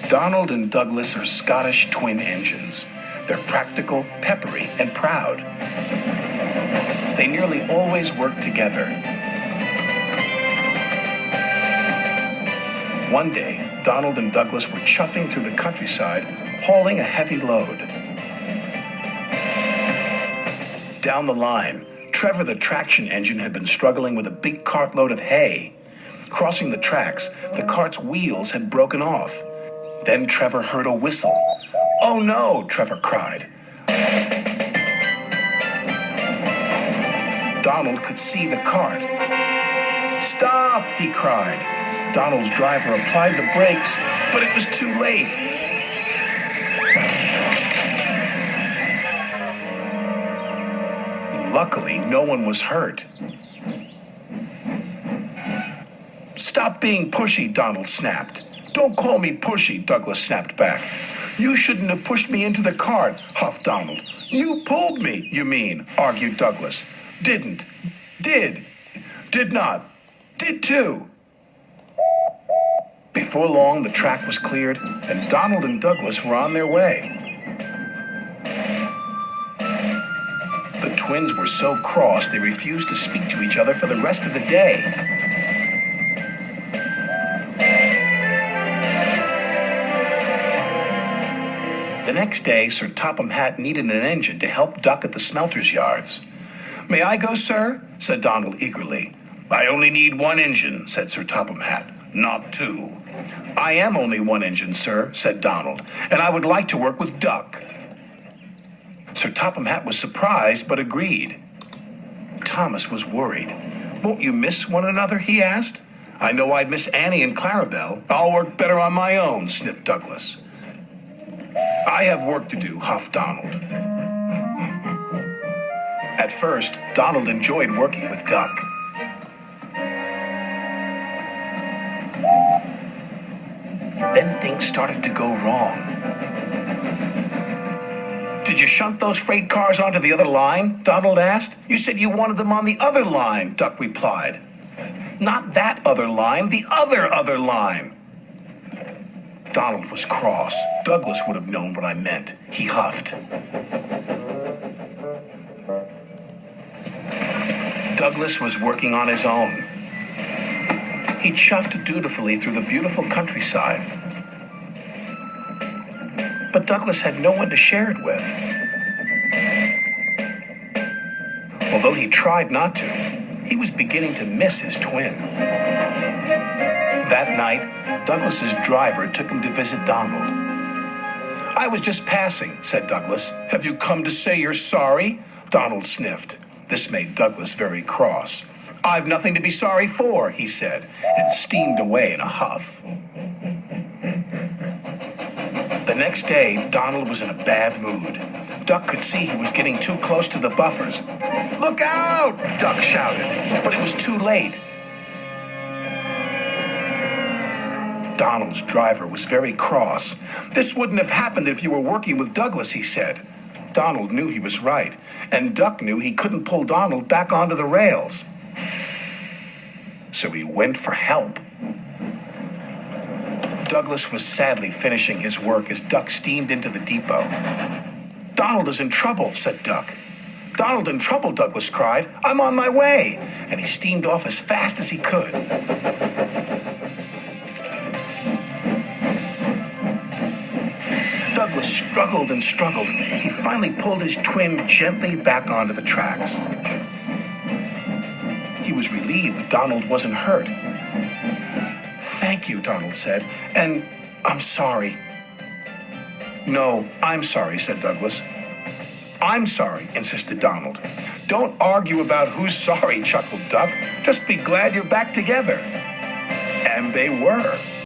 Donald and Douglas are Scottish twin engines. They're practical, peppery, and proud. They nearly always work together. One day, Donald and Douglas were chuffing through the countryside, hauling a heavy load. Down the line, Trevor the traction engine had been struggling with a big cartload of hay. Crossing the tracks, the cart's wheels had broken off. Then Trevor heard a whistle. "Oh no!" Trevor cried. Donald could see the cart. "Stop!" he cried. Donald's driver applied the brakes, but it was too late. Luckily, no one was hurt. "Stop being pushy," Donald snapped. "Don't call me pushy," Douglas snapped back. "You shouldn't have pushed me into the cart," huffed Donald. "You pulled me, you mean," argued Douglas. "Didn't. Did. Did not. Did too." Before long, the track was cleared, and Donald and Douglas were on their way. The twins were so cross they refused to speak to each other for the rest of the day. The next day, Sir Topham Hatt needed an engine to help Duck at the smelter's yards. "May I go, sir?" said Donald eagerly. "I only need one engine," said Sir Topham Hatt, "not two." "I am only one engine, sir," said Donald, "and I would like to work with Duck." Sir Topham Hatt was surprised, but agreed. Thomas was worried. "Won't you miss one another?" he asked. "I know I'd miss Annie and Clarabelle. I'll work better on my own," sniffed Douglas. "I have work to do," huffed Donald. At first, Donald enjoyed working with Duck. Then things started to go wrong. "Did you shunt those freight cars onto the other line?" Donald asked. "You said you wanted them on the other line," Duck replied. "Not that other line, the other line." Donald was cross. Douglas would have known what I meant. He huffed. Douglas was working on his own. He chuffed dutifully through the beautiful countryside. But Douglas had no one to share it with. Although he tried not to, he was beginning to miss his twin. That night, Douglas's driver took him to visit Donald. "I was just passing," said Douglas. "Have you come to say you're sorry?" Donald sniffed. This made Douglas very cross. "I've nothing to be sorry for," he said, and steamed away in a huff. The next day, Donald was in a bad mood. Duck could see he was getting too close to the buffers. "Look out!" Duck shouted, but it was too late. Donald's driver was very cross. "This wouldn't have happened if you were working with Douglas," he said. Donald knew he was right, and Duck knew he couldn't pull Donald back onto the rails. So he went for help. Douglas was sadly finishing his work as Duck steamed into the depot. "Donald is in trouble," said Duck. "Donald in trouble," Douglas cried. "I'm on my way." And he steamed off as fast as he could. Douglas struggled and struggled. He finally pulled his twin gently back onto the tracks. He was relieved Donald wasn't hurt. "Thank you," Donald said, "and I'm sorry." "No, I'm sorry," said Douglas. "I'm sorry," insisted Donald. "Don't argue about who's sorry," chuckled Duck. "Just be glad you're back together." And they were.